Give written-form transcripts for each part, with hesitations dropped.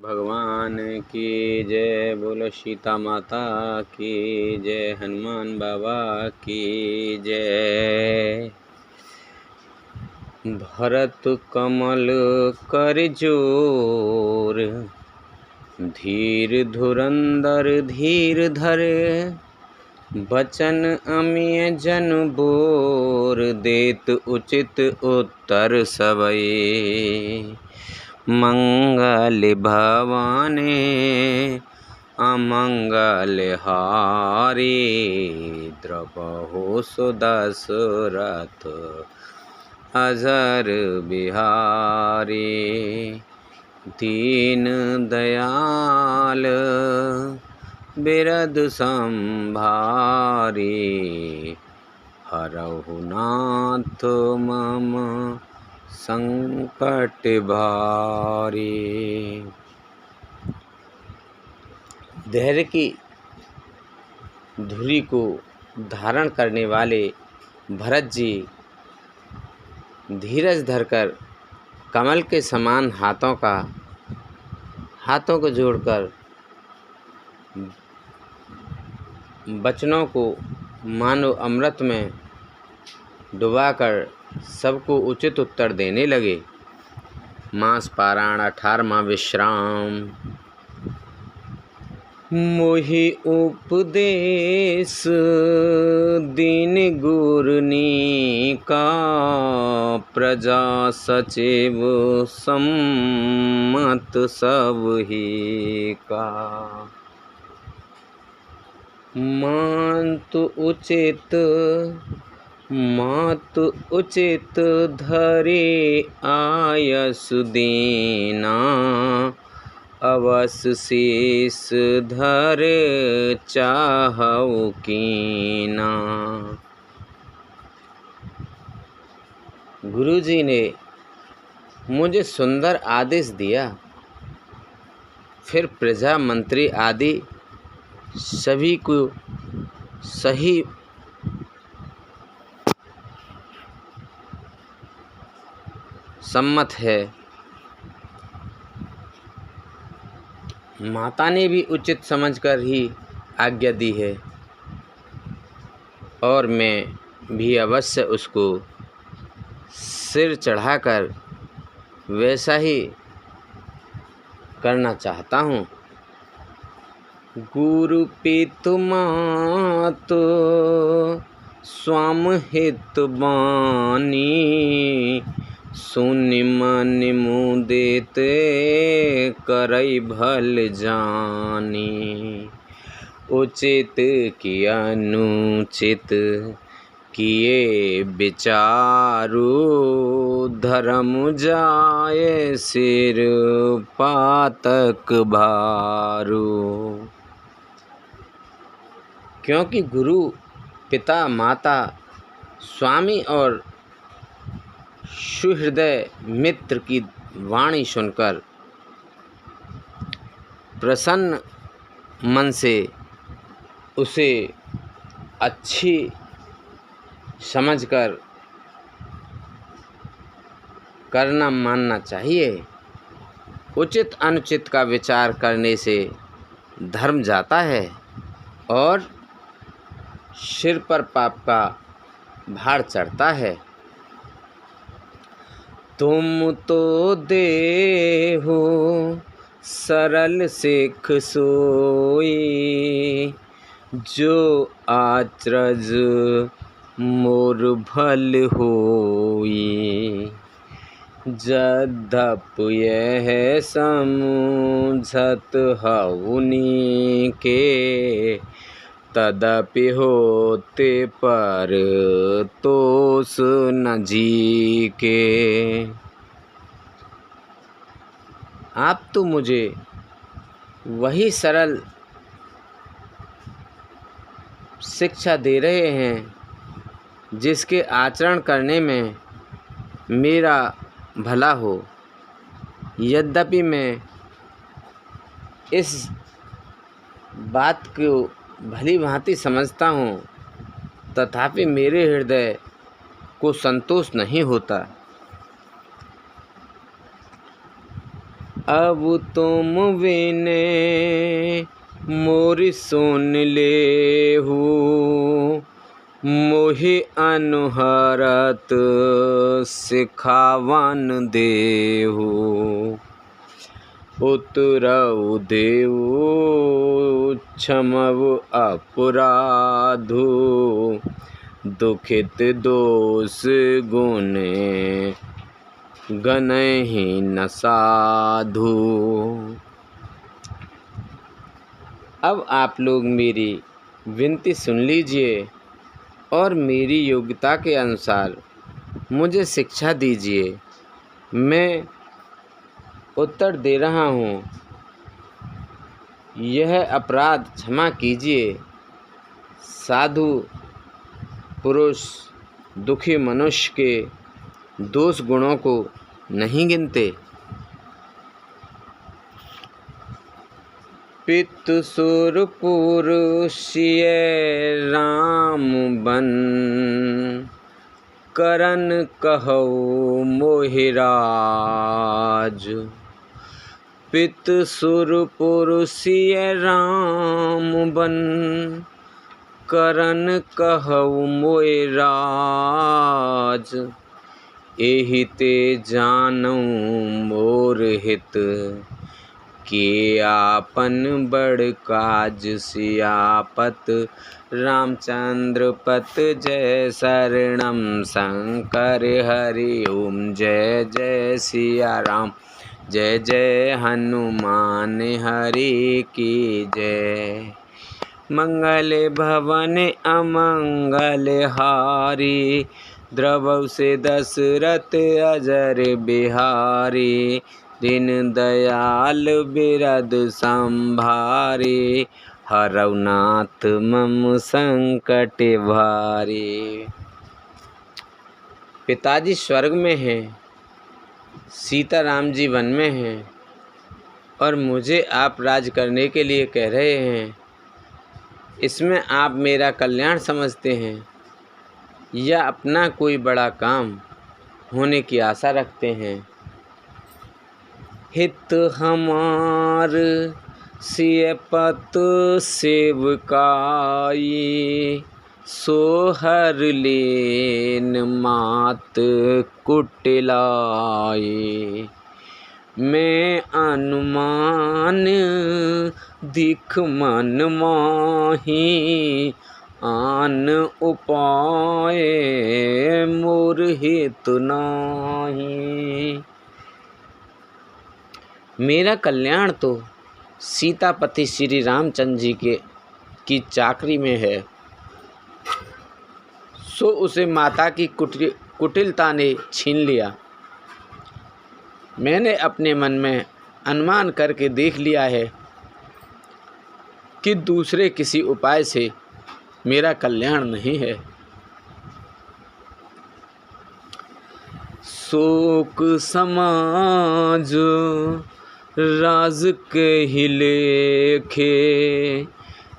भगवान की जय। बोलो सीता माता की जय। हनुमान बाबा की जय। भरत कमल कर जोर, धीर धुरंधर धीर धरे। बचन अमिय जन बोर, देत उचित उत्तर सबई। मंगल भवाने अमंगल हारी, द्रवहु सुदशरथ अजर बिहारी। दीन दयाल बिरद संभारी, हरहु नाथ मम संकट भारी। धैर्य की धुरी को धारण करने वाले भरत जी धीरज धरकर कमल के समान हाथों को जोड़कर वचनों को मानो अमृत में डुबाकर सबको उचित उत्तर देने लगे। मास पारायण 18वां विश्राम। मोहि उपदेश दीन गुरनी का, प्रजा सचिव सम्मत सबहि का। मात उचित धरे आयस दीना, अवस शीस धर चाहउ कीना। गुरुजी ने मुझे सुंदर आदेश दिया, फिर प्रजा मंत्री आदि सभी को सही सम्मत है। माता ने भी उचित समझकर ही आज्ञा दी है और मैं भी अवश्य उसको सिर चढ़ाकर वैसा ही करना चाहता हूँ। गुरु पितु मातु स्वाम हित बानी, सुनि मनि मुदिते करई भल जानी। उचित कि अनुचित किए विचारु, धर्म जाए सिर पातक भारू। क्योंकि गुरु पिता माता स्वामी और सुहृदय मित्र की वाणी सुनकर प्रसन्न मन से उसे अच्छी समझकर करना मानना चाहिए। उचित अनुचित का विचार करने से धर्म जाता है और सिर पर पाप का भार चढ़ता है। तुम तो देहु सरल सिख सोई, जो आचरज मोर भल होई। जद्यप यह समझत हउनी के, तदपि होते पर तोष न जी के। आप तो मुझे वही सरल शिक्षा दे रहे हैं जिसके आचरण करने में मेरा भला हो। यद्यपि मैं इस बात को भली भांति समझता हूँ, तथापि मेरे हृदय को संतोष नहीं होता। अब तुम विने मोरि सुन लेहु, मोहि अनुहरत सिखावन देहु। उतरऊ देऊ क्षमव अपराधु, दुखित दोष गुने गनहि न साधु। अब आप लोग मेरी विनती सुन लीजिए और मेरी योग्यता के अनुसार मुझे शिक्षा दीजिए। मैं उत्तर दे रहा हूँ, यह अपराध क्षमा कीजिए। साधु पुरुष दुखी मनुष्य के दोष गुणों को नहीं गिनते। पितु सुर पुरुषिय राम बन, करन कहौ मोहि राज। पितु सुर पुरुषिय राम बन, करन कहौ मोहि राज। एहि ते जानऊ मोर हित, के आपन बड़ काज। सियापत रामचंद्र पत जय, शरणम शंकर हरि ओम। जय जय सिया राम, जय जय हनुमान हरि की जय। मंगल भवन अमंगल हारी, द्रवौ से दशरथ अजर बिहारी। दीन दयाल बिरद संभारी, हरौ नाथ मम संकट भारी। पिताजी स्वर्ग में हैं, सीताराम जी वन में हैं और मुझे आप राज करने के लिए कह रहे हैं। इसमें आप मेरा कल्याण समझते हैं या अपना कोई बड़ा काम होने की आशा रखते हैं। हित हमार सियपत सेवकाई, सोहर लेन मात कुटिलाई। मैं अनुमान दिख मन माही, आन उपाय मोर हित नाही। मेरा कल्याण तो सीतापति श्री रामचंद्र जी की चाकरी में है, सो उसे माता की कुटिलता ने छीन लिया। मैंने अपने मन में अनुमान करके देख लिया है कि दूसरे किसी उपाय से मेरा कल्याण नहीं है। शोक समाज राज कहि लेखे,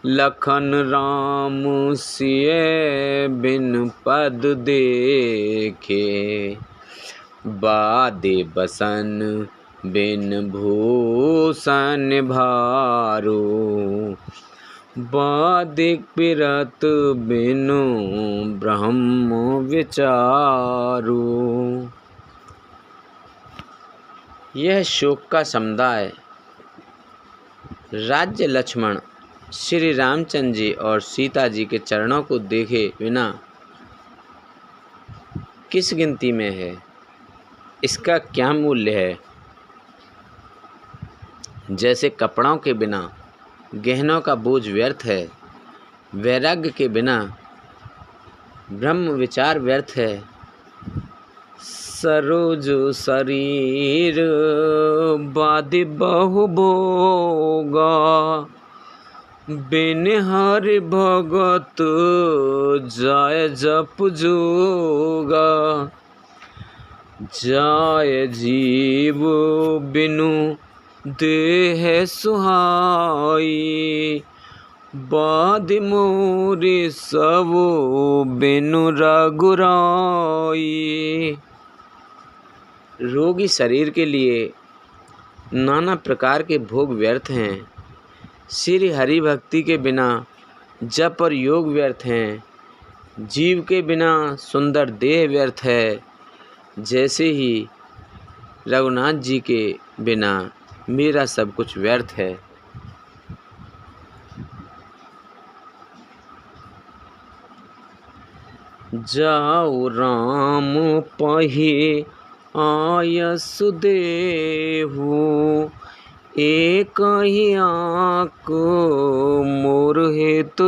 लखन राम सिय बिन पद देखे। बादे बसन बिन भूषण भारो, बादिक पिरत बिनु ब्रह्म विचारो। यह शोक का समुदाय राज्य लक्ष्मण श्री रामचंद्र जी और सीता जी के चरणों को देखे बिना किस गिनती में है? इसका क्या मूल्य है? जैसे कपड़ों के बिना गहनों का बोझ व्यर्थ है, वैराग्य के बिना ब्रह्म विचार व्यर्थ है। सरोज शरीर बादि बहु भोगा, बिन हरि भगत जाय जप जोगा। जाय जीव बिनु देह सुहाई, बादि मोरि सब बिनु रघुराई। रोगी शरीर के लिए नाना प्रकार के भोग व्यर्थ हैं। श्री हरि भक्ति के बिना जप और योग व्यर्थ हैं। जीव के बिना सुंदर देह व्यर्थ है। जैसे ही रघुनाथ जी के बिना मेरा सब कुछ व्यर्थ है। जाओ राम पहे आयस देहु, एक ही आँख मोर हेतु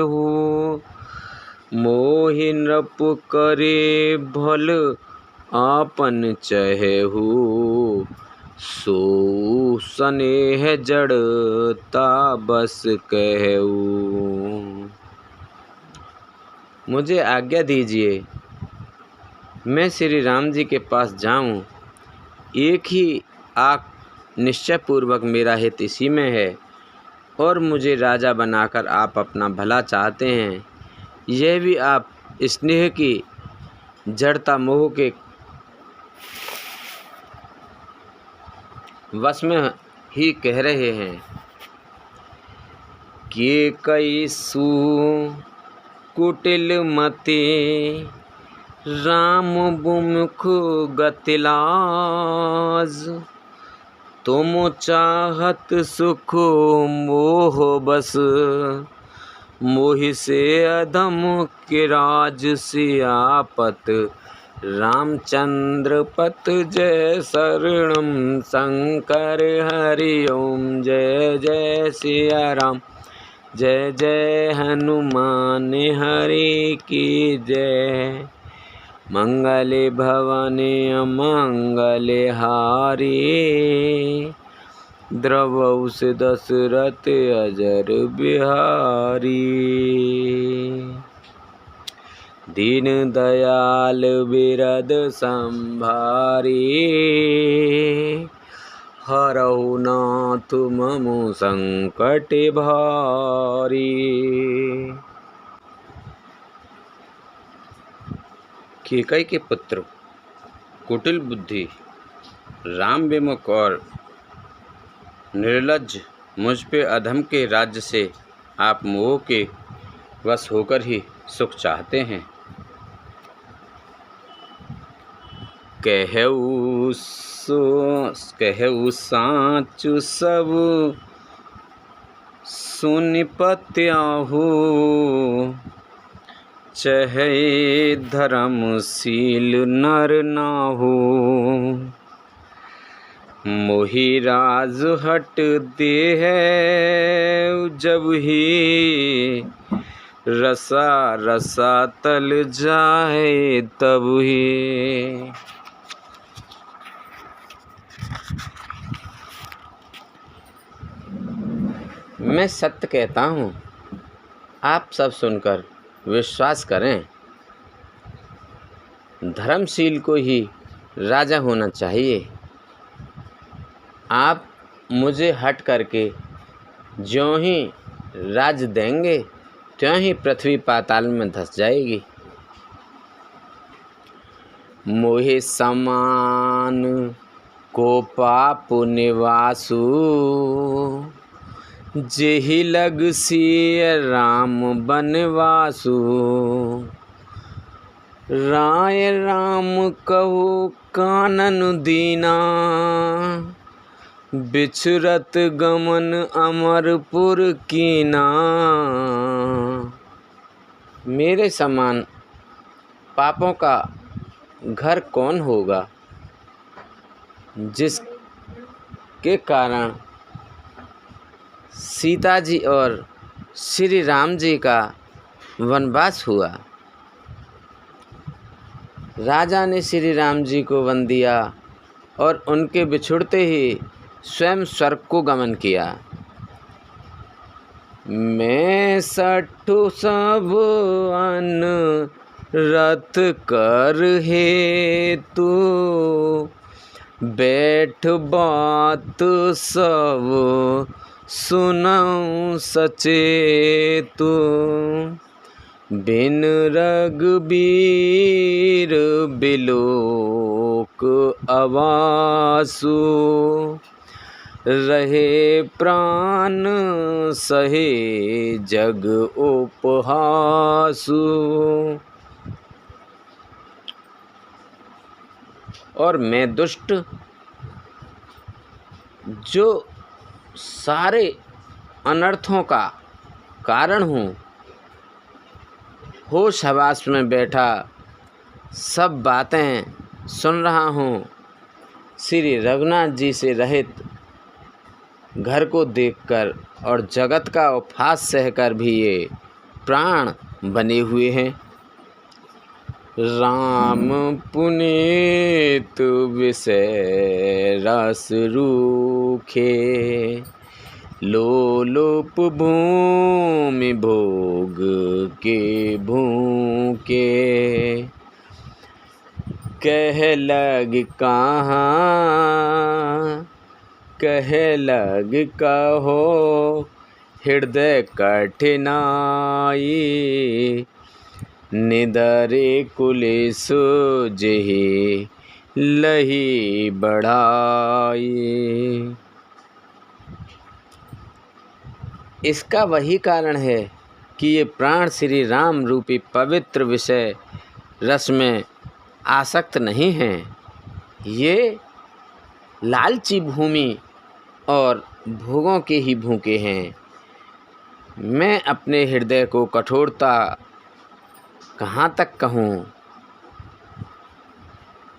हो। मोहि नृप करे भल आपन चहु, सो स्नेह जड़ता बस कहू। मुझे आज्ञा दीजिए, मैं श्री राम जी के पास जाऊं। एक ही आँख निश्चय पूर्वक मेरा हित इसी में है, और मुझे राजा बनाकर आप अपना भला चाहते हैं। यह भी आप स्नेह की जड़ता मोह के वश में ही कह रहे हैं कि कई सु कुटिल मते राम बुमुख गतिलाज। तुम चाहत सुख मोह बस, मोहि से अधम के राज सियापत। रामचंद्र पत जय शरणम शंकर हरि ओम। जय जय सिया राम, जय जय हनुमान हरि की जय। मंगले भवने अमंगले हारी, द्रवौ से दशरथ अजर बिहारी। दीन दयाल बिरद संभारी, हरहु नाथ मम संकट भारी। कैकई के पुत्र कुटिल बुद्धि, राम विमुख और निर्लज्ज मुझ पे अधम के राज्य से आप मोह के वश होकर ही सुख चाहते हैं। कहऊ साचु सब सुनिपत्याहु, चहे धर्मशील नर नाहु। मोहि राज हट देह जब ही, रसा रसा तल जाए तब ही। मैं सत्य कहता हूँ, आप सब सुनकर विश्वास करें। धर्मशील को ही राजा होना चाहिए। आप मुझे हट करके ज्यों ही राज देंगे, त्यों ही पृथ्वी पाताल में धंस जाएगी। मोहे समान को पाप निवासु, जेहि लग सिय राम बनवासु। राय राम कहु कानन दीना, बिछुरत गमन अमरपुर कीना। मेरे समान पापों का घर कौन होगा, जिसके कारण सीता जी और श्री राम जी का वनवास हुआ। राजा ने श्री राम जी को वन दिया और उनके बिछुड़ते ही स्वयं स्वर्ग को गमन किया। मैं सठु सब अन रथ कर हेतु, बैठ बात सब सुनऊं सचेतु। बिन रघुबीर बिलोक अवासु, रहे प्राण सहे जग उपहासु। और मैं दुष्ट जो सारे अनर्थों का कारण हूँ, होश हवास में बैठा सब बातें सुन रहा हूँ, श्री रघुनाथ जी से रहित घर को देखकर और जगत का उपहास सहकर भी ये प्राण बने हुए हैं। राम पुनीत विषय रस रूखे, लोलुप भूमि भोग के भूखे। कह लग कहाँ कह लग कहो, हृदय कठिनाई, निदरे कुलेस जेहि लही बढ़ाई। इसका वही कारण है कि ये प्राण श्री राम रूपी पवित्र विषय रस में आसक्त नहीं हैं। ये लालची भूमि और भोगों के ही भूखे हैं। मैं अपने हृदय को कठोरता कहाँ तक कहूँ,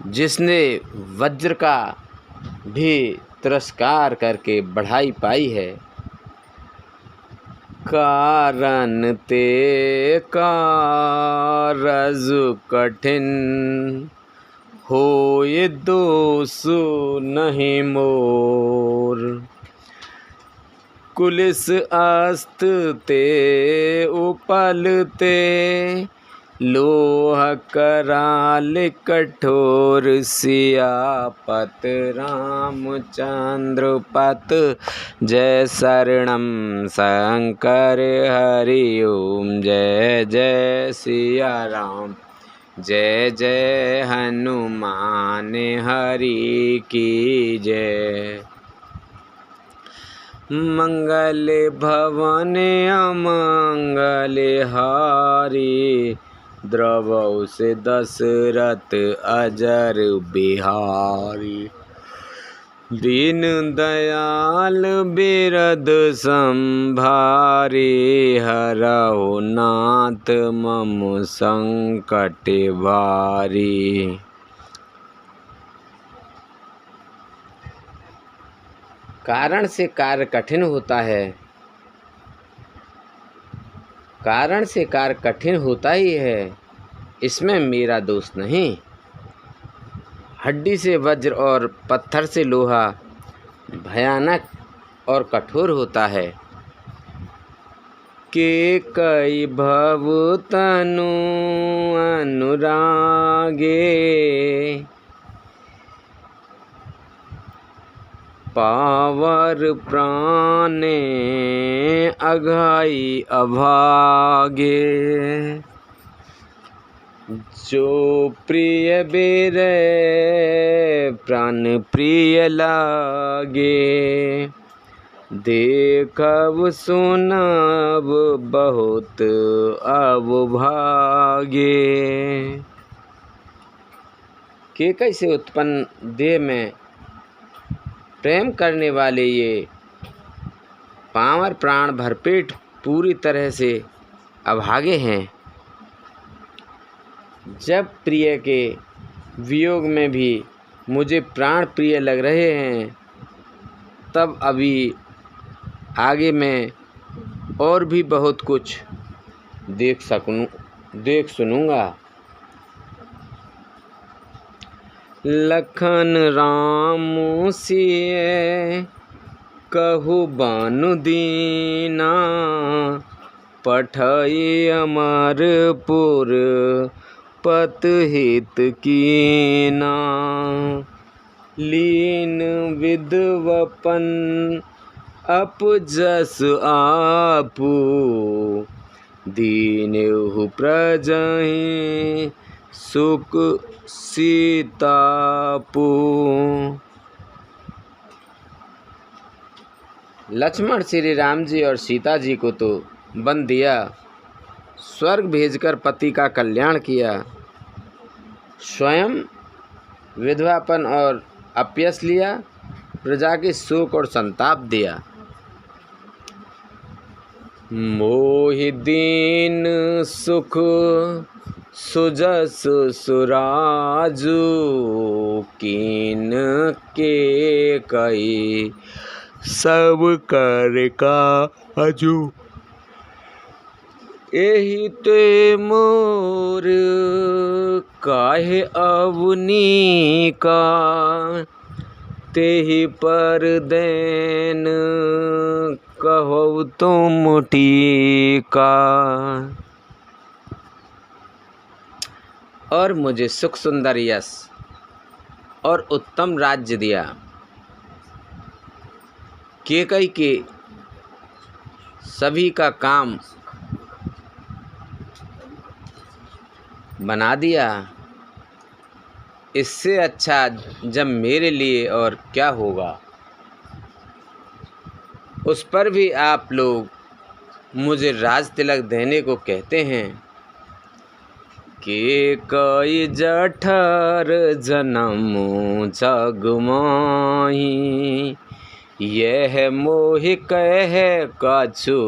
जिसने वज्र का भी तिरस्कार करके बढ़ाई पाई है। कारण ते कारज कठिन, होय दोष नहीं मोर। कुलिस अस्त ते उपलते, लोह कराल कठोर। सियापत रामचंद्र पत, जय शरणम शंकर हरि ओम। जय जय सिया राम, जय जय हनुमान हरि की जय। मंगल भवन अमंगल हारी, द्रवौ से दशरथ अजर बिहारी। दीन दयाल बिरद संभारी, हरौ नाथ मम संकट भारी। कारण से कार्य कठिन होता है, कारण से कार्य कठिन होता ही है, इसमें मेरा दोष नहीं। हड्डी से वज्र और पत्थर से लोहा भयानक और कठोर होता है। के कई भव तनु अनुरागे, पावर प्राणे अघाई अभागे। जो प्रिय बेरे प्राण प्रिय लागे, देखब सुनब बहुत अब भागे। के कैसे उत्पन्न देह में प्रेम करने वाले ये पांवर प्राण भरपेट पूरी तरह से अभागे हैं। जब प्रिय के वियोग में भी मुझे प्राण प्रिय लग रहे हैं, तब अभी आगे मैं और भी बहुत कुछ देख सुनूंगा। लखन राम सिय कहु बानु दीना, पठई अमरपुर पत हित कीना। लीन विधवपन अपजस आपू, दीनेहु प्रजहि सुख सीतापु। लक्ष्मण श्री राम जी और सीता जी को तो वन दिया, स्वर्ग भेजकर पति का कल्याण किया, स्वयं विधवापन और अपयश लिया, प्रजा के शोक और संताप दिया। मोहि दीन सुख सुजस सुराजू, कीन के कई सब कर काजू। एहि ते मोर काहे अवनी का, तेहि पर देन कहो तुम टीका। और मुझे सुख सुंदर यश और उत्तम राज्य दिया। कैकेयी के सभी का काम बना दिया। इससे अच्छा जब मेरे लिए और क्या होगा। उस पर भी आप लोग मुझे राज तिलक देने को कहते हैं। कैकेयी जठर जन्म जग माही, यह मोहि कह कछु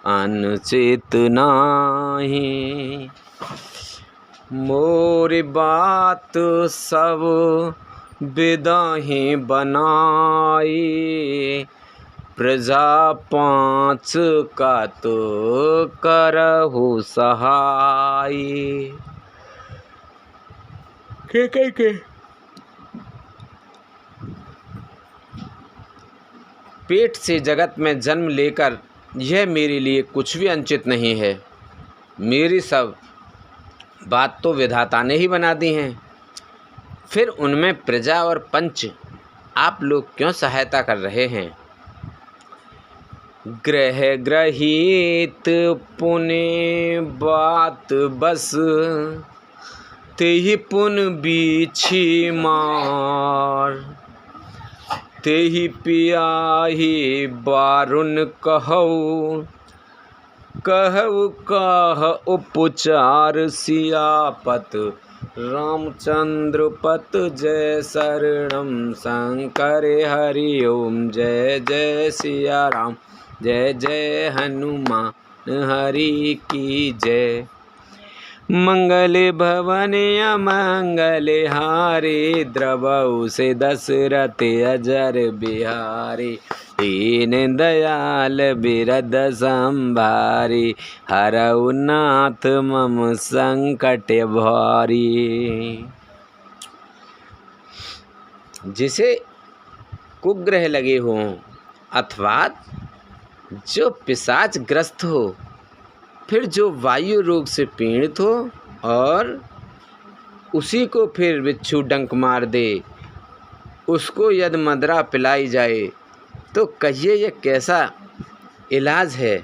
अनुचित नाही। मोरी बात सब बिदाही बनाई, प्रजा पाँच का तो करहु सहाय। कैकेयी के पेट से जगत में जन्म लेकर यह मेरे लिए कुछ भी अनुचित नहीं है। मेरी सब बात तो विधाता ने ही बना दी हैं, फिर उनमें प्रजा और पंच आप लोग क्यों सहायता कर रहे हैं। ग्रह ग्रहित पुनि बात बस, तेहि पुन बीछी मार। तेहि पियाही बारुन कहऊ, कहऊ कह उपचार। सियापत रामचंद्र पत जय शरणम शंकर हरि ओम। जय जय सिया राम, जय जय हनुमान हरि की जय। मंगल भवन अमंगल हारे, द्रवहु से दशरथ अजर बिहारी। दीन दयाल बिरद संभारी, हरऊ नाथ मम संकट भारी। जिसे कुग्रह लगे हों अथवा जो पिशाच ग्रस्त हो, फिर जो वायु रोग से पीड़ित हो और उसी को फिर बिच्छू डंक मार दे, उसको यदि मदरा पिलाई जाए तो कहिए ये कैसा इलाज है।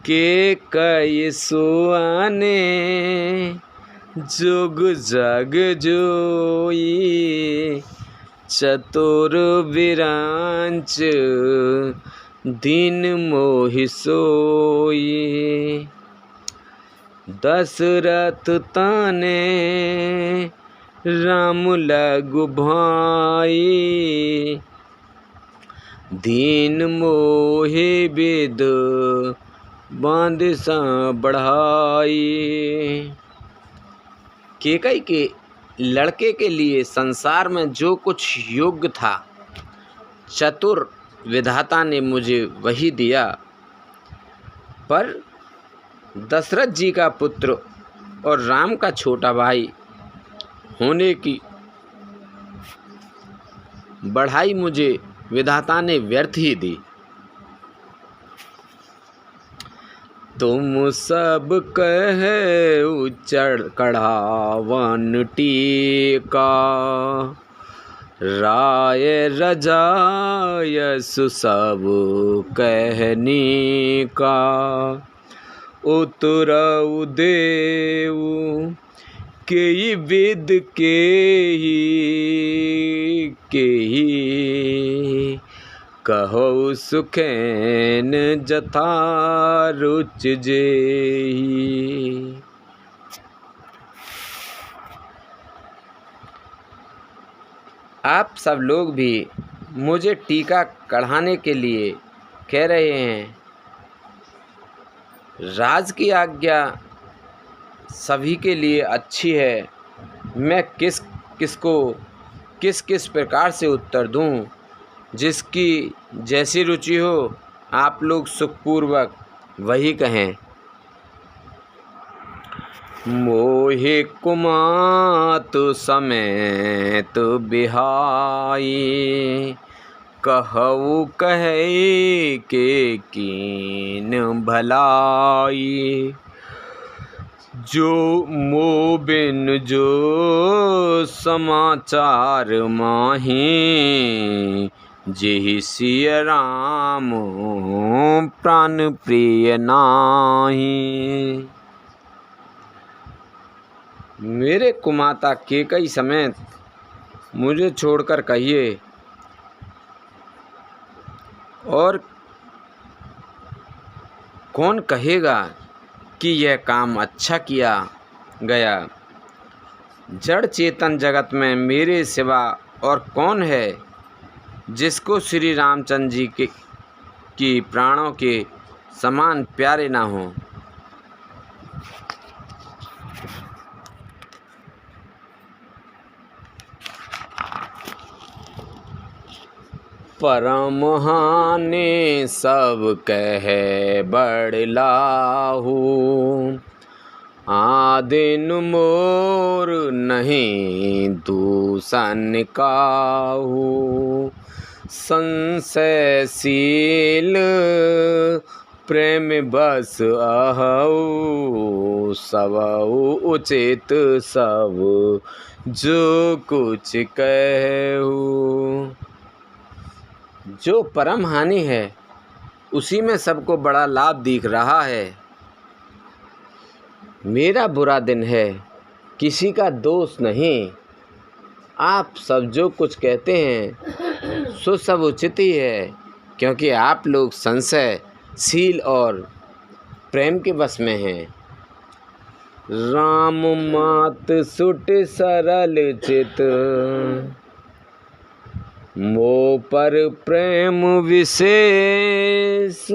कैकेयी सुआने जुग जग जोई, चतुर विरांच दीन मोहि सोई। दशरथ ताने राम लगु भाई, दीन मोहि विध बांधिसा बढ़ाई। कैकेयी के लड़के के लिए संसार में जो कुछ योग्य था, चतुर विधाता ने मुझे वही दिया। पर दशरथ जी का पुत्र और राम का छोटा भाई होने की बढ़ाई मुझे विधाता ने व्यर्थ ही दी। तुम सब कहे चढ़ कढ़ावन टीका, राय रजायस सब कहनी का। उतरऊ देऊ केई विद केही कहो सुखैन जथा रुच जेहि। आप सब लोग भी मुझे टीका कढ़ाने के लिए कह रहे हैं। राज की आज्ञा सभी के लिए अच्छी है। मैं किस किस प्रकार से उत्तर दूं? जिसकी जैसी रुचि हो आप लोग सुखपूर्वक वही कहें। मोहे कुमात समेत बिहाई कहऊ कहे के कीन भलाई। जो मो बिन जो समाचार माही जेहि सिय राम प्राण प्रिय नाही। मेरे कुमाता केकई समेत मुझे छोड़कर कहिए और कौन कहेगा कि यह काम अच्छा किया गया। जड़ चेतन जगत में मेरे सिवा और कौन है जिसको श्री रामचंद्र जी की प्राणों के समान प्यारे ना हों। परमहाने सब कहे बड़लाहू आदिन मोर नहीं दूषण काहू। संशयशील प्रेम बस अहऊ सबऊ उचित सब जो कुछ कहू। जो परम हानि है उसी में सबको बड़ा लाभ दिख रहा है। मेरा बुरा दिन है किसी का दोष नहीं। आप सब जो कुछ कहते हैं सो सब उचित ही है, क्योंकि आप लोग संशयशील और प्रेम के बस में हैं। राम मात सुट सरल चित मो पर प्रेम विशेष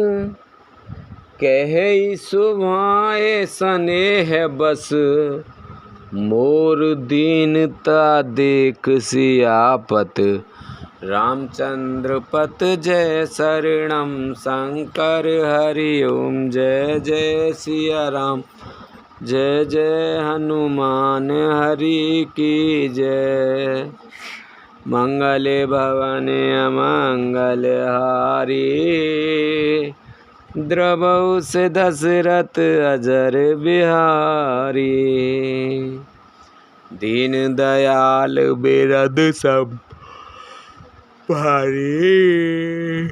कहे सुभाए स्नेह बस। मोर दीनता देख सियापत रामचंद्र पत जय शरणम शंकर हरि ओम। जय जय सिया राम जय जय हनुमान हरि की जय। मंगले भवने अमंगल हारी द्रवहु से दशरथ अजर बिहारी। दीन दयाल बिरद सब भारी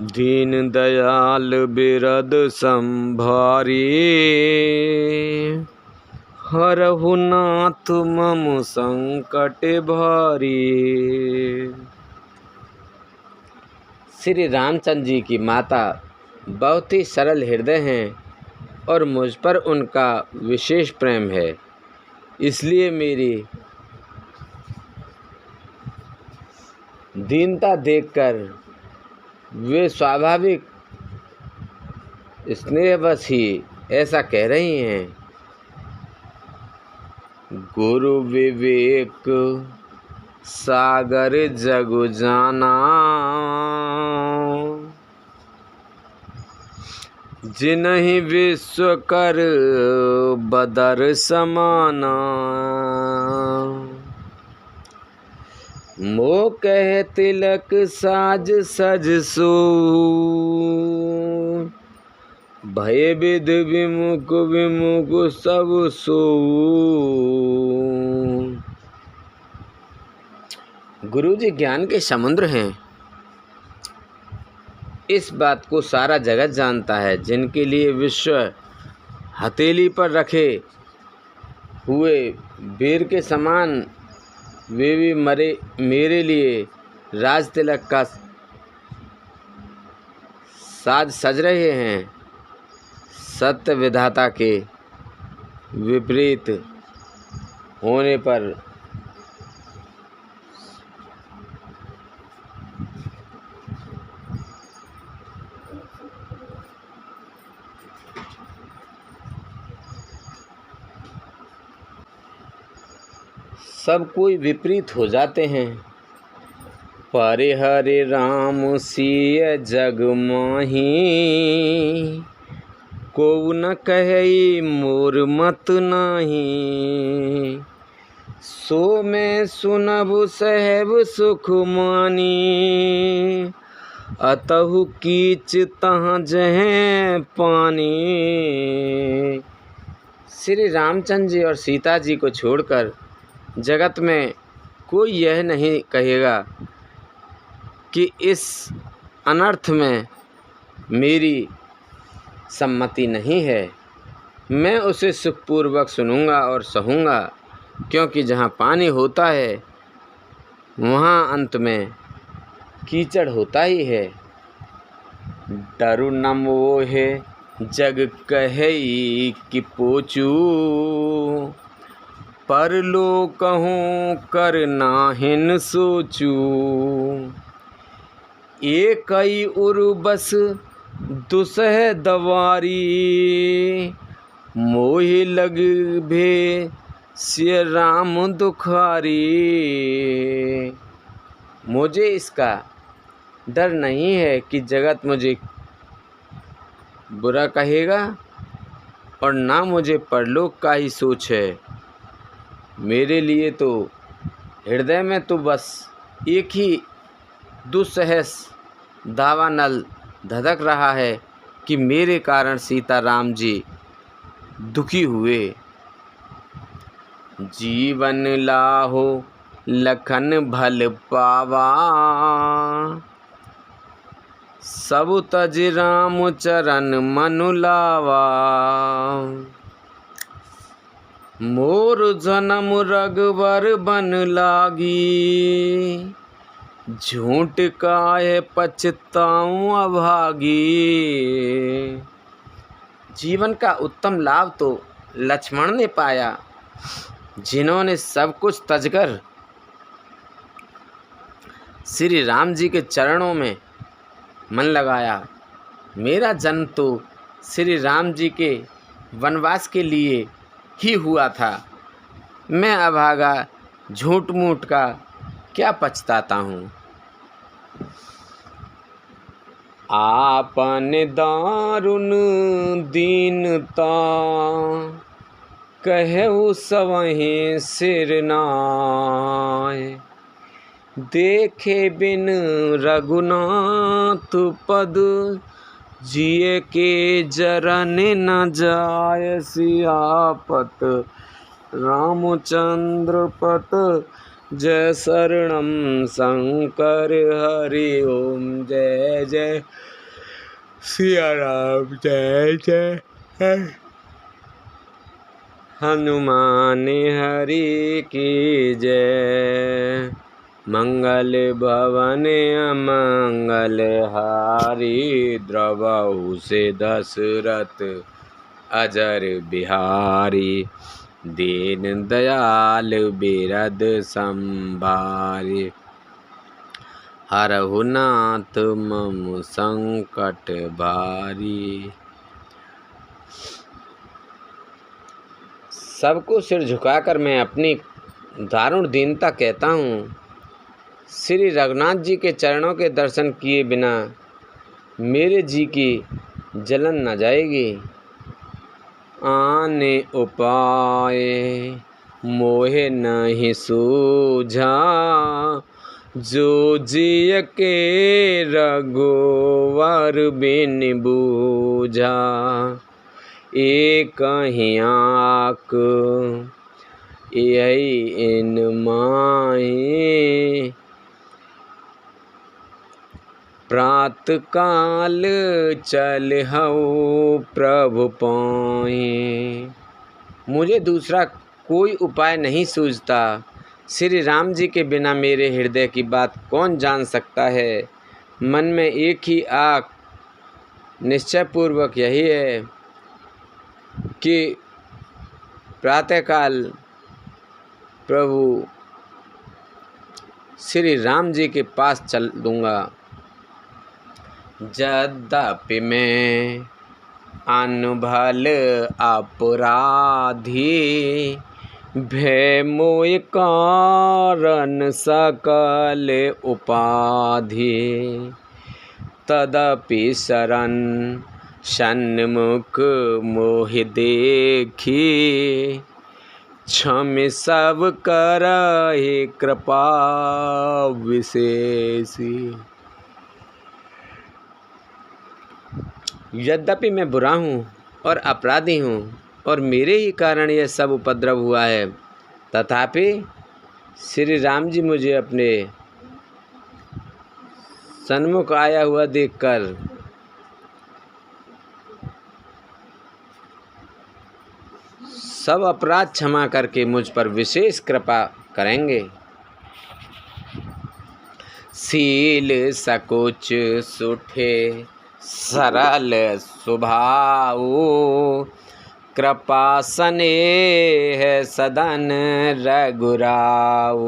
दीन दयाल बिरद संभारी। हरहु नाथ मम संकट भारी। श्री रामचंद्र जी की माता बहुत ही सरल हृदय हैं और मुझ पर उनका विशेष प्रेम है। इसलिए मेरी दीनता देखकर वे स्वाभाविक स्नेहवश ही ऐसा कह रही हैं। गुरु विवेक सागर जगु जाना जिन्हि विश्व कर बदर समाना। मोह कह तिलक साज सज सो भय विध विमुख विमुख सब सो। गुरु जी ज्ञान के समुद्र हैं। इस बात को सारा जगत जानता है। जिनके लिए विश्व हथेली पर रखे हुए बेर के समान वे भी मेरे लिए राज तिलक का साज सज रहे हैं। सत्य विधाता के विपरीत होने पर सब कोई विपरीत हो जाते हैं। पारे हरे राम सिय जग माही, को न कहे मोर मत नाही। सो मैं सुनब सहब सुख मानी, अतहु कीच तहाँ जहें पानी। श्री रामचंद्र जी और सीता जी को छोड़कर जगत में कोई यह नहीं कहेगा कि इस अनर्थ में मेरी सम्मति नहीं है। मैं उसे सुखपूर्वक सुनूंगा और सहूँगा, क्योंकि जहाँ पानी होता है वहाँ अंत में कीचड़ होता ही है। डरु न मोहे जग कहे कि पोचू, परलो कहूँ कर नाहिन सोचू। एकई उर्बस दुसह दवारी, मोहि लग भे सिय राम दुखारी। मुझे इसका डर नहीं है कि जगत मुझे बुरा कहेगा, और ना मुझे परलोक का ही सोच है। मेरे लिए तो हृदय में तो बस एक ही दुस्सह दावानल धधक रहा है कि मेरे कारण सीता राम जी दुखी हुए। जीवन लाहो लखन भल पावा, सब तज राम चरण मनु लावा। मोर जन्म रघुवर बन लागी, झूठ काहे पछताऊं अभागी। जीवन का उत्तम लाभ तो लक्ष्मण ने पाया, जिन्होंने सब कुछ तजकर श्री राम जी के चरणों में मन लगाया। मेरा जन्म तो श्री राम जी के वनवास के लिए ही हुआ था। मैं अभागा झूठ मूठ का क्या पछताता हूँ। आपन दारुण दीनता, कहु सवहीं सिर नाय। देखे बिन रघुनाथ पद, जिए के जरन न जाय। सियापत रामचंद्र पत, जय शरणम शंकर हरि ओम। जय जय सिया राम, जय जय हनुमान हरि की जय। मंगल भवन अमंगल हारी, द्रवहु से दशरथ अजर बिहारी। दीन दयाल बिरद संभारी, हरहु नाथ मम संकट भारी। सबको सिर झुकाकर मैं अपनी दारुण दीनता कहता हूँ। श्री रघुनाथ जी के चरणों के दर्शन किए बिना मेरे जी की जलन न जाएगी। आने उपाय मोहे नहीं सूझा, जो जिय के रघुवर बिन बूझा। एक ही आँख यही इन माही, प्रात काल चलहु प्रभु पाई। मुझे दूसरा कोई उपाय नहीं सूझता। श्री राम जी के बिना मेरे हृदय की बात कौन जान सकता है। मन में एक ही आक निश्चयपूर्वक यही है कि प्रातःकाल प्रभु श्री राम जी के पास चल दूँगा। यद्यपि मैं अनभल अपराधी, भय मोह कारण सकल उपाधि। तदपि शरण सन्मुख मोहि देखी, क्षम सब करहि कृपा विशेषी। यद्यपि मैं बुरा हूँ और अपराधी हूँ और मेरे ही कारण यह सब उपद्रव हुआ है, तथापि श्री राम जी मुझे अपने सन्मुख आया हुआ देखकर सब अपराध क्षमा करके मुझ पर विशेष कृपा करेंगे। शील सकुच सुठे सरल स्वभाव, कृपा स्नेह सदन रघुराऊ।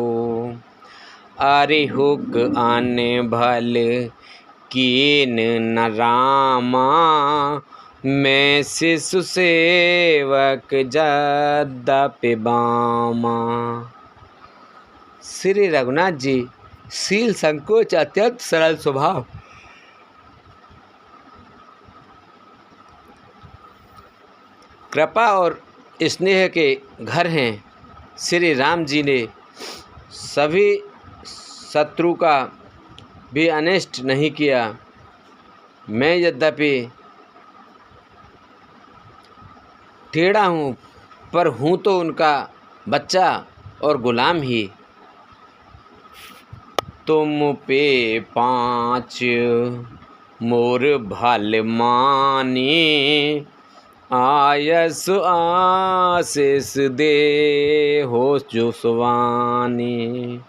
अरिहुक अन भल कीन न रामा, मैं शिशु सेवक यद्यपि बामा। श्री रघुनाथ जी शील संकोच अत्यंत सरल स्वभाव, कृपा और स्नेह के घर हैं। श्री राम जी ने सभी शत्रु का भी अनिष्ट नहीं किया। मैं यद्यपि टेढ़ा हूँ पर हूँ तो उनका बच्चा और गुलाम ही। तुम पे 5 मोर भल मानी, आयस आशीष दे हो जो सुवानी।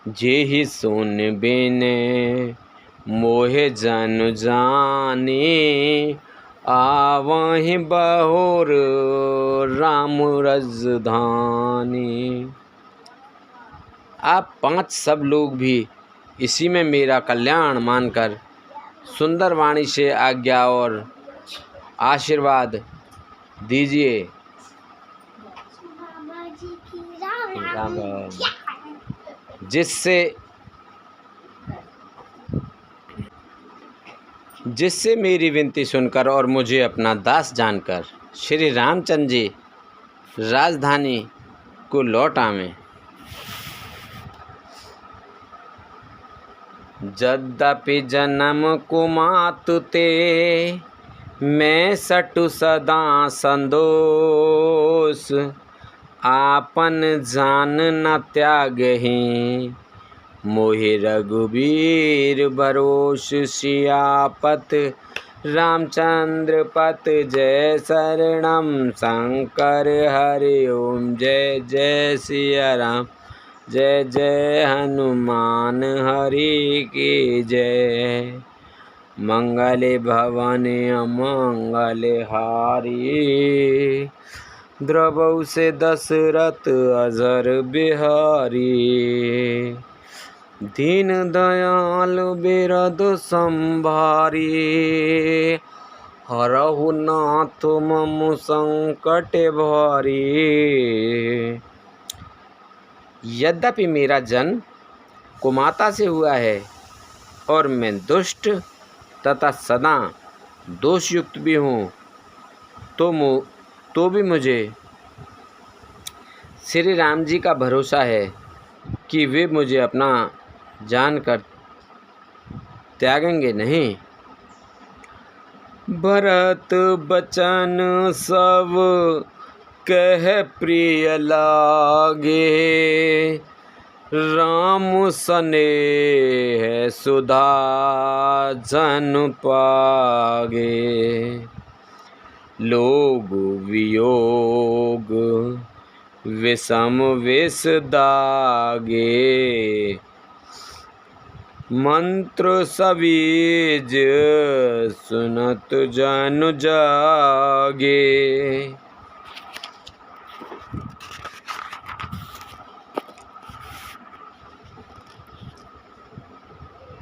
जेहि सुन बिने मोहे जन जानी, आवहि बहुर राम राजधानी। आप 5 सब लोग भी इसी में मेरा कल्याण मानकर सुंदर वाणी से आज्ञा और आशीर्वाद दीजिए। जिससे मेरी विनती सुनकर और मुझे अपना दास जानकर श्री रामचंद्र जी राजधानी को लौट आवें। यद्यपि जन्म कुमातु ते, मैं सटु सदा संदोष। आपन जान न त्यागहि, मोहि रघुबीर भरोस। सियापत रामचंद्र पत जय शरणम शंकर हरि ओम। जय जय सिया राम, जय जय हनुमान हरि की जय। मंगले भवन अमंगल हारी, द्रवौ से दशरथ अजर बिहारी। दीन दयाल बिरद संभारी, हरहु नाथ मम संकट भारी। यद्यपि मेरा जन्म कुमाता से हुआ है और मैं दुष्ट तथा सदा दोषयुक्त भी हूँ, तो भी मुझे श्री राम जी का भरोसा है कि वे मुझे अपना जानकर त्यागेंगे नहीं। भरत बचन सब कह प्रिय लागे, राम स्नेह सुधा जन पागे। लोग वियोग विषम विष दागे। मंत्र सबीज सुनत जन जागे।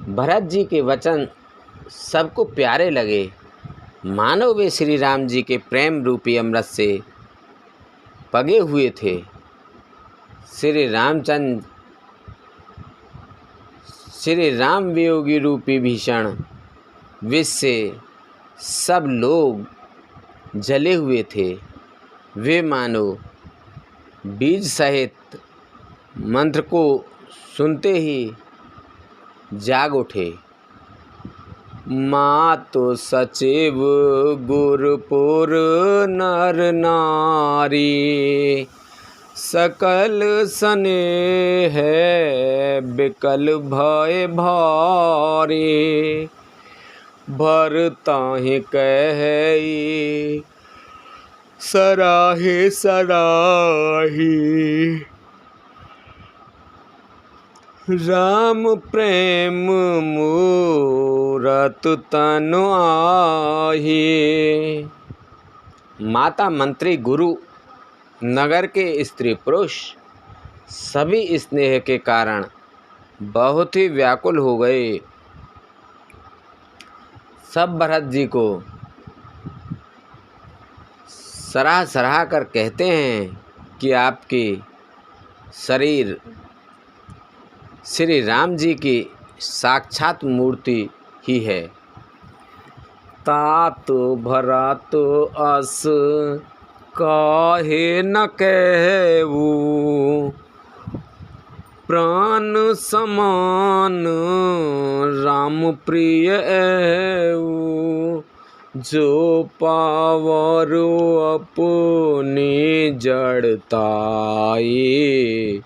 भरत जी के वचन सबको प्यारे लगे, मानो वे श्री राम जी के प्रेम रूपी अमृत से पगे हुए थे। श्री राम वियोगी रूपी भीषण विष से सब लोग जले हुए थे। वे मानो बीज सहित मंत्र को सुनते ही जाग उठे। मातो सचिव गुरपुर नर नारी। सकल स्नेह बिकल भय भारी। भरताहि कहि सराहे सराही। राम प्रेम मूरत तनु आही। माता, मंत्री, गुरु, नगर के स्त्री पुरुष सभी स्नेह के कारण बहुत ही व्याकुल हो गए। सब भरत जी को सराह कर कहते हैं कि आपकी शरीर श्री राम जी की साक्षात मूर्ति ही है। तात भरत अस काहे न कहू। प्राण समान राम प्रिय ऐऊ। जो पावर अपनी जड़ताई।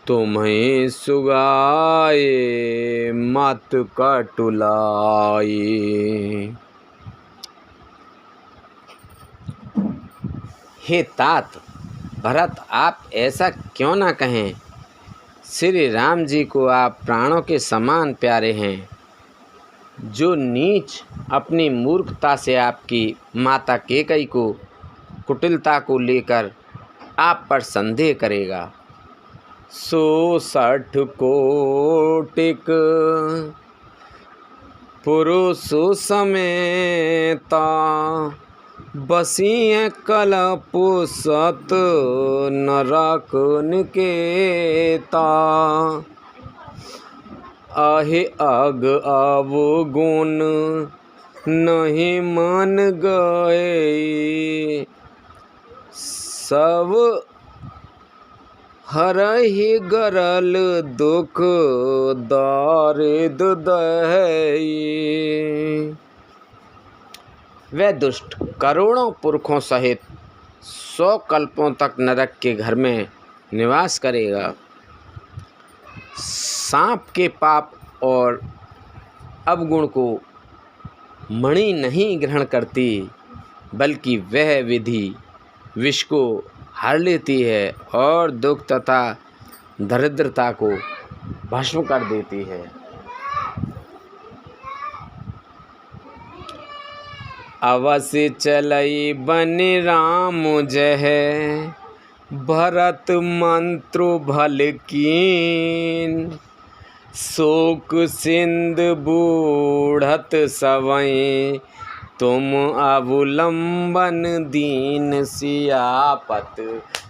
तुम्हें सुगाए मत कटुलाई। हे तात भरत, आप ऐसा क्यों ना कहें। श्री राम जी को आप प्राणों के समान प्यारे हैं। जो नीच अपनी मूर्खता से आपकी माता कैकेयी को कुटिलता को लेकर आप पर संदेह करेगा, सो 60 कोटिक पुरुष समेता। बसिए कलप सत नरक निकेता। आहे अग अवगुण नहीं मन गए। सब हरहि गरल दुख दारिद दहई। वह दुष्ट करोड़ों पुरखों सहित 100 कल्पों तक नरक के घर में निवास करेगा। सांप के पाप और अवगुण को मणि नहीं ग्रहण करती, बल्कि वह विधि विष को हर लेती है और दुख तथा दरिद्रता को भस्म कर देती है। अवश्य चलई बनि राम जह। भरत मंत्र भल कीन। शोक सिंध बूढ़त सवै। तुम अवलंबन दीन सियापत।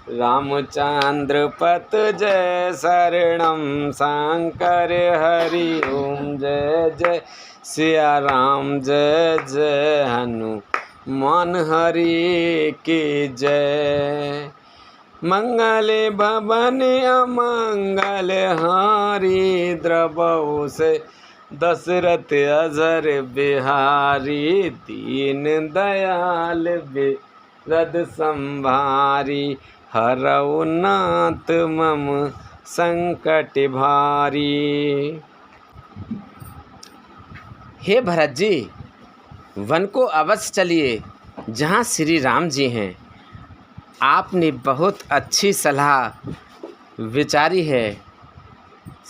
रामचंद्र पत जय शरणम शंकर हरि ओम जय जय सिया राम जय जय हनुमान हरि की जय। मंगल भवन अमंगल हारी। द्रवहु से दशरथ अजर बिहारी। दीन दयाल बिरद संभारी। हरऊ नाथ मम संकट भारी। हे भरत जी, वन को अवश्य चलिए जहाँ श्री राम जी हैं। आपने बहुत अच्छी सलाह विचारी है।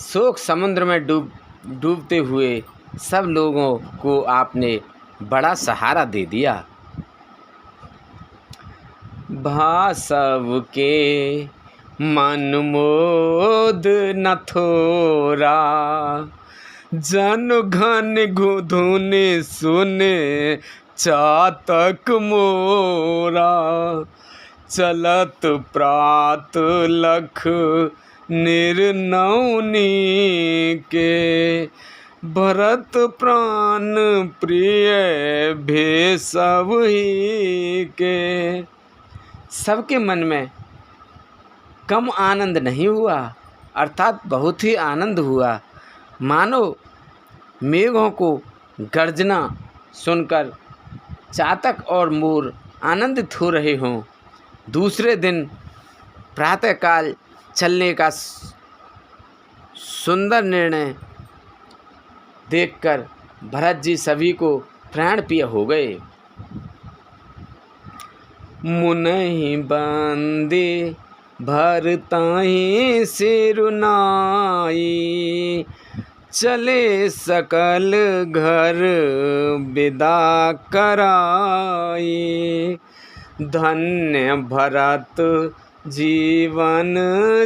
शोक समुद्र में डूबते हुए सब लोगों को आपने बड़ा सहारा दे दिया। भासव के मन मोद न थोरा, जन घन धुनि सुने चातक मोरा। चलत प्रात लख निर्नौनी के, भरत प्राण प्रिय भेषव ही के। सबके मन में कम आनंद नहीं हुआ, अर्थात बहुत ही आनंद हुआ। मानो मेघों को गर्जना सुनकर चातक और मोर आनंदित हो रहे हों। दूसरे दिन प्रातःकाल चलने का सुंदर निर्णय देखकर भरत जी सभी को प्राण प्रिय हो गए। मुनहि बंदे भरताहि सिरुनाई, चले सकल घर विदा कराई। धन्य भरत जीवन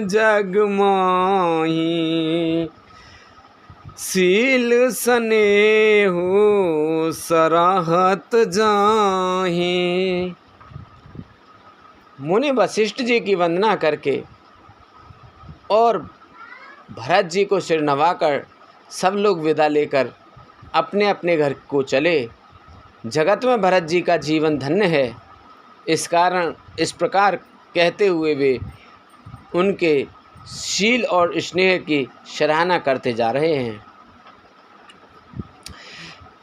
जग माही, शील स्नेहु सराहत जाहि। मुनि वशिष्ठ जी की वंदना करके और भरत जी को सिर नवाकर सब लोग विदा लेकर अपने अपने घर को चले। जगत में भरत जी का जीवन धन्य है। इस प्रकार कहते हुए वे उनके शील और स्नेह की सराहना करते जा रहे हैं।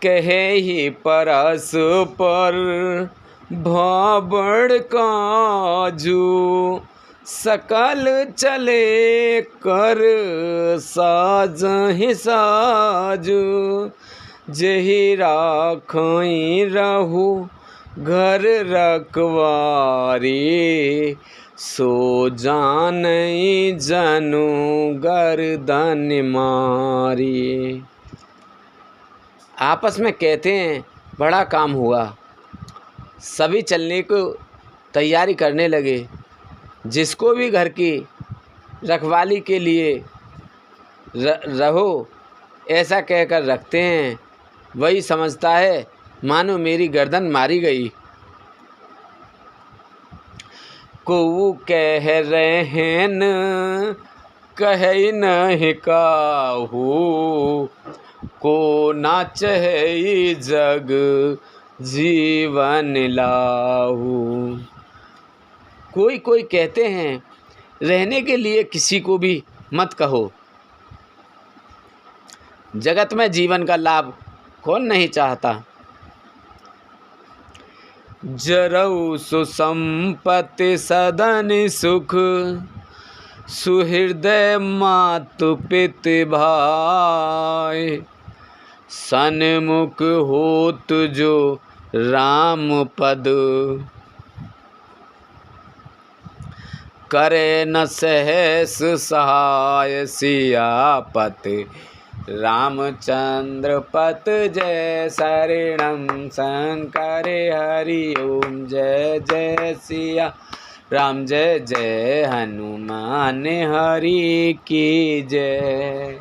कहे ही परस पर भाबड़ काजू, सकल चले कर साजहि साजू। जेहि राखई रहु घर रखवारी, सो जानई जनु गर्दन मारी। आपस में कहते हैं बड़ा काम हुआ। सभी चलने को तैयारी करने लगे। जिसको भी घर की रखवाली के लिए रहो ऐसा कहकर रखते हैं, वही समझता है मानो मेरी गर्दन मारी गई। को कह रहे हैं न कहे नहीं काहू, को ना चाहे जग जीवन लाहू। कोई कोई कहते हैं रहने के लिए किसी को भी मत कहो। जगत में जीवन का लाभ कौन नहीं चाहता। जरऊ सुसंपत्ति सदन सुख, सुहृदय मातु पितु भाई। सन्मुख होत जो राम पद, करे न सहस सहाय सियापति। रामचंद्र पत जय शरणम शंकर हरि ओम। जय जय सिया राम जय जय हनुमान हरि की जय।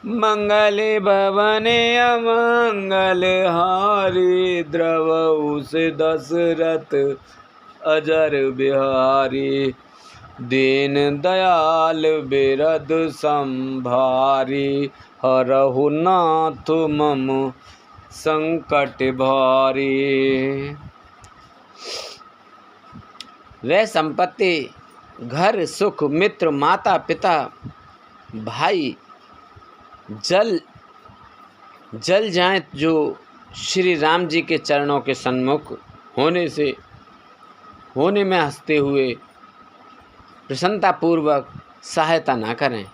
मंगल भवन अमंगल हारी, द्रवहु से दशरथ अजर बिहारी। दीन दयाल बिरद संभारी, हरहु नाथ मम संकट भारी। वह संपत्ति, घर, सुख, मित्र, माता पिता, भाई जल जाएं जो श्री राम जी के चरणों के सन्मुख होने में हंसते हुए प्रसन्नतापूर्वक सहायता ना करें।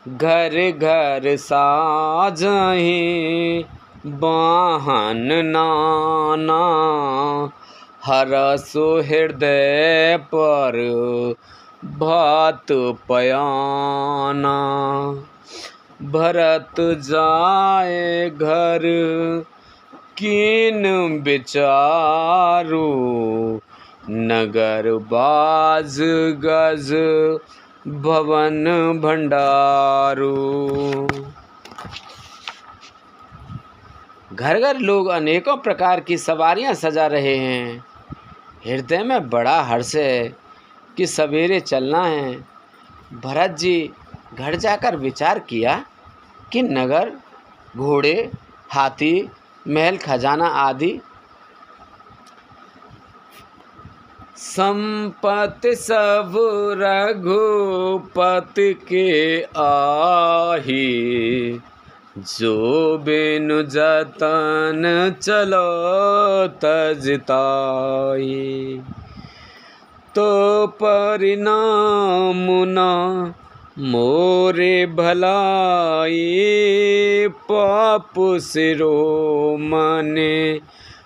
घर घर साजहि बाहन नाना, हरसु हृदय पर भात पयाना। भरत जाए घर कीन विचारु, नगर बाज गज भवन भंडारू। घर घर लोग अनेकों प्रकार की सवारियां सजा रहे हैं। हृदय में बड़ा हर्ष है कि सवेरे चलना है। भरत जी घर जाकर विचार किया कि नगर, घोड़े, हाथी, महल, खजाना आदि संपत्ति सब रघुपति के आही, जो बिनु जतन चलो तजताई। तो परिणाम न मोरे भलाई, पाप सिरो मने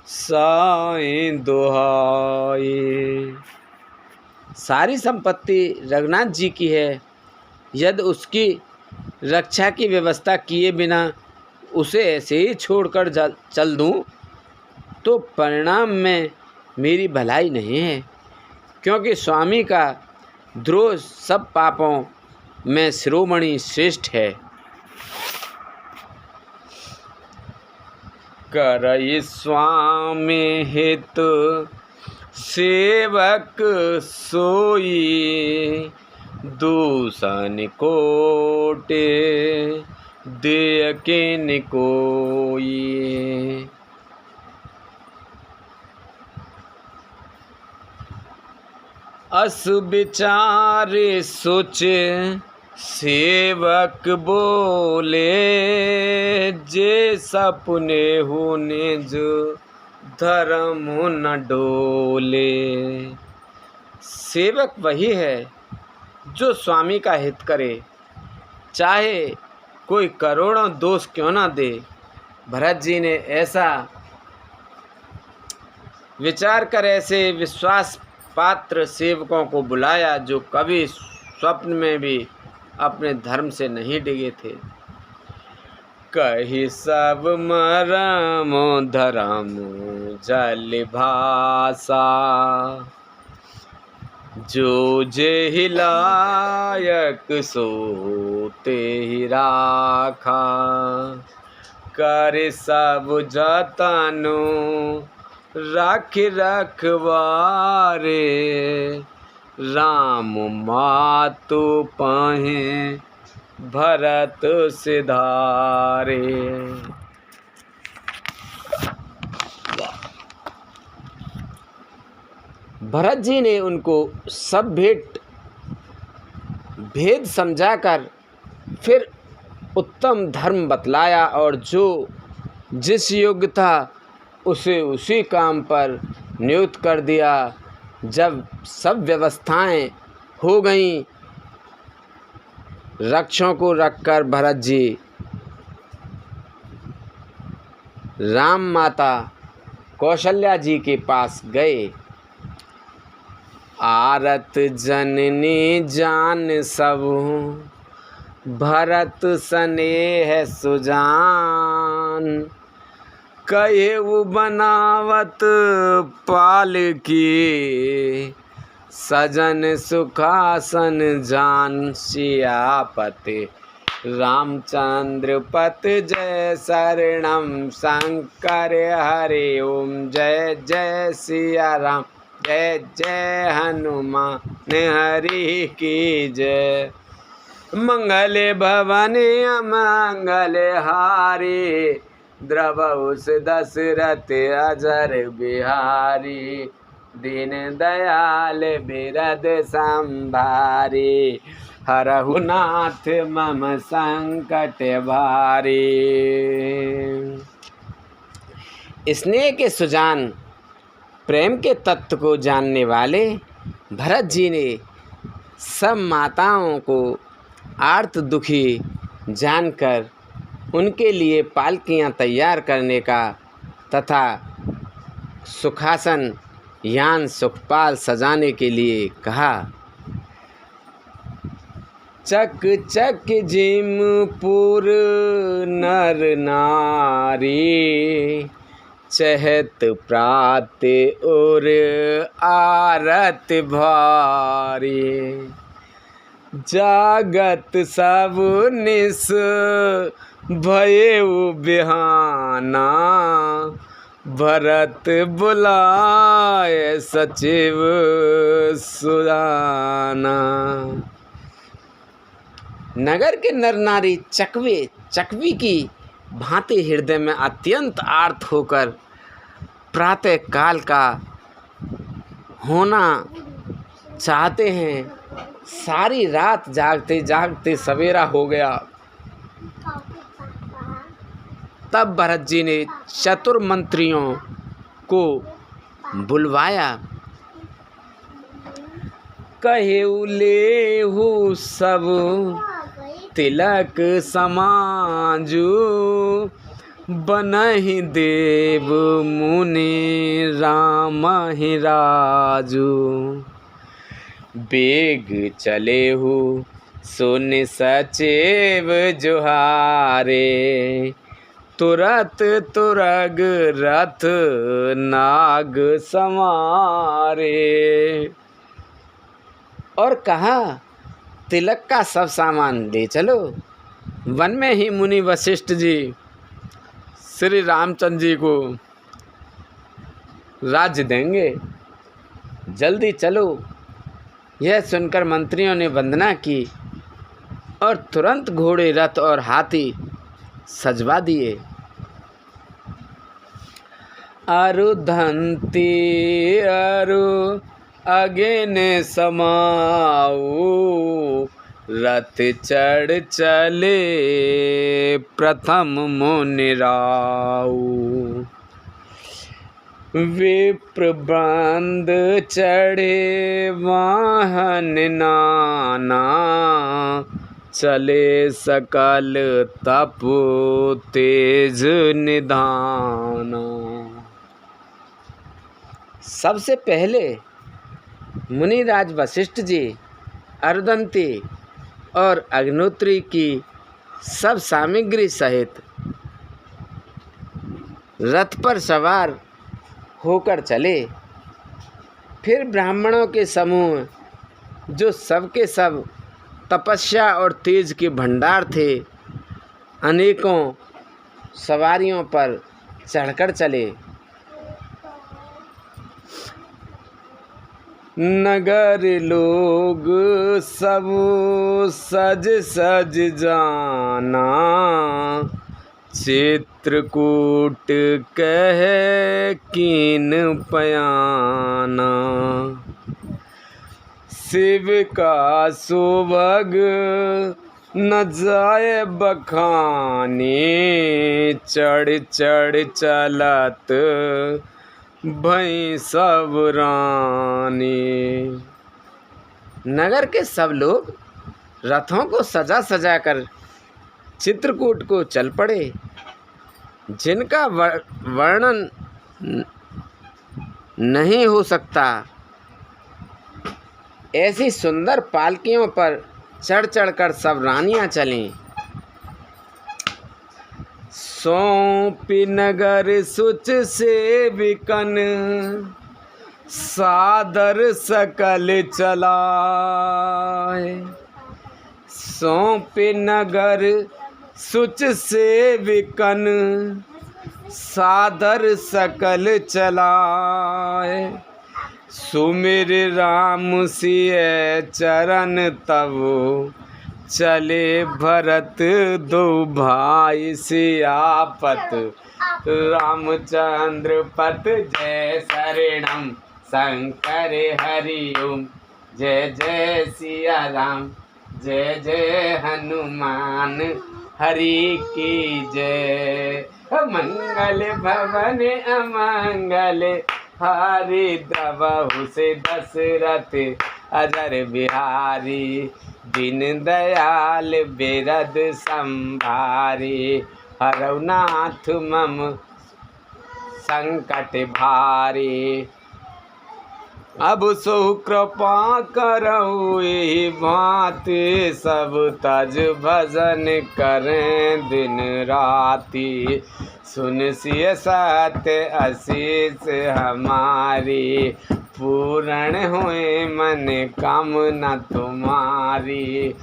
साईं दुहाई। सारी संपत्ति रघुनाथ जी की है। यदि उसकी रक्षा की व्यवस्था किए बिना उसे ऐसे ही छोड़कर चल दूं तो परिणाम में मेरी भलाई नहीं है, क्योंकि स्वामी का द्रोह सब पापों में शिरोमणि श्रेष्ठ है। करई स्वामी हित सेवक सोई, दूषण कोटे देय किन कोई। अस विचारे सोचे सेवक बोले, जे सपने होने जो धर्म न डोले। सेवक वही है जो स्वामी का हित करे, चाहे कोई करोड़ों दोष क्यों ना दे। भरत जी ने ऐसा विचार कर ऐसे विश्वास पात्र सेवकों को बुलाया जो कभी स्वप्न में भी अपने धर्म से नहीं डिगे थे। कही सब मरम धर्म जल भाषा, जो जे हिलायक सो ते ही राखा। कर सब जतनो राख रखवारे, राम मातु पाहे भरत सिधारे। भरत जी ने उनको सब भेद समझाकर फिर उत्तम धर्म बतलाया और जो जिस योग्य था उसे उसी काम पर नियुक्त कर दिया। जब सब व्यवस्थाएं हो गईं, रक्षों को रखकर भरत जी राम माता कौशल्या जी के पास गए। आरत जननी जान सब, भरत स्नेह सुजान। कहे वो बनावत पाल की, सजन सुखासन जान। सियापति रामचंद्र पत जय शरणम, शंकर हरि ओम जय जय सिया राम, जय जय हनुमान हरि की जय। मंगल भवन अमंगल हारी, द्रवहुस दशरथ अजर बिहारी। दीन दयाल बिरद संभारी, हरहु नाथ मम संकट भारी। स्नेह के सुजान, प्रेम के तत्व को जानने वाले भरत जी ने सब माताओं को आर्त दुखी जानकर उनके लिए पालकियां तैयार करने का तथा सुखासन यान सुखपाल सजाने के लिए कहा। चक चक जिमपुर नर नारी, चहत प्रात और आरत भारी। जागत सब निस भयउ बिहाना, भरत बुलाए सचिव सुजाना। नगर के नर नारी चकवी की भांति हृदय में अत्यंत आर्त होकर प्रातः काल का होना चाहते हैं। सारी रात जागते जागते सवेरा हो गया। तब भरत जी ने चतुर मंत्रियों को बुलवाया। कहेउ लेहु सब तिलक समाजू, बनहि देव मुनि राम ही राजू। बेग चलेहु सुन सचिव जुहारे, तुरत तुरग रथ नाग समारे। और कहा, तिलक का सब सामान ले चलो। वन में ही मुनि वशिष्ठ जी श्री रामचंद्र जी को राज्य देंगे, जल्दी चलो। यह सुनकर मंत्रियों ने वंदना की और तुरंत घोड़े, रथ और हाथी सजवा दिए। अरुधंती अरु अगेन समाऊ, रथ चढ़ चले प्रथम मुनिराऊ। विप्र बंद चढ़े वाहन नाना, चले सकल तप तेज निधाना। सबसे पहले मुनिराज वशिष्ठ जी, अरुधंती और अग्निहोत्री की सब सामग्री सहित रथ पर सवार होकर चले। फिर ब्राह्मणों के समूह, जो सबके सब तपस्या और तेज के भंडार थे, अनेकों सवारियों पर चढ़कर चले। नगर लोग सब सज सज जाना, चित्रकूट कह कीन पयाना। शिव का सुभग न जाए बखानी, चढ़ चढ़ चलत भई सब रानी। नगर के सब लोग रथों को सजा सजा कर चित्रकूट को चल पड़े, जिनका वर्णन नहीं हो सकता। ऐसी सुंदर पालकियों पर चढ़ चढ़कर सब रानियां चलीं। सौंपी नगर सुच सेविकन, सादर सकल चलाए। सौंपी नगर सुच सेविकन, सादर सकल चलाए। सुमिर राम सिय चरण तब, चले भरत दो भाई सियापत। रामचंद्र पत जय शरणम, शंकर हरि ओम। जय जय सिया राम, जय जय हनुमान, हरि की जय। मंगल भवन अमंगल, हरि द्रवहु से दशरथ अजर बिहारी। दीन दयाल बिरद संभारे, हरौ नाथ मम संकट भारे। अब सो कृपा करौ एहि भांति, सब तज भजन करें दिन राति। सुन सिय सत्य आशीष हमारी, पूर्ण हुए मन कामना तुम्हारी।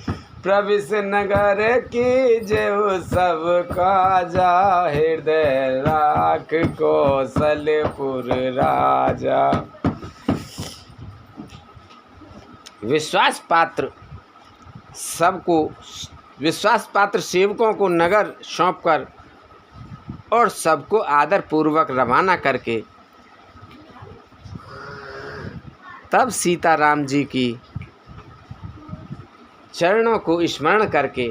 प्रविश नगर की जेऊ सब काजा, हृदय राख कौशलपुर राजा। विश्वास पात्र सेवकों को नगर सौंपकर और सबको आदर पूर्वक रवाना करके तब सीताराम जी की चरणों को स्मरण करके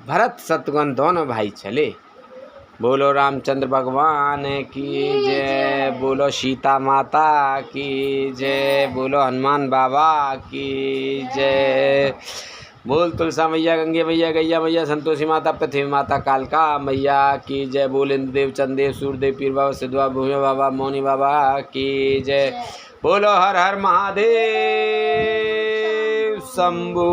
भरत शत्रुघ्न दोनों भाई चले। बोलो रामचंद्र भगवान की जय, बोलो सीता माता की जय, बोलो हनुमान बाबा की जय। बोल तुलसा मैया, गंगे मैया, गैया मैया, संतोषी माता, पृथ्वी माता, कालका मैया की जय। बोल इंद्रदेव, चंद्रदेव, सूर्यदेव, पीर बाबा, सिद्ध बाबा, भूमि बाबा, मौनी बाबा की जय। बोलो हर हर महादेव शंभू।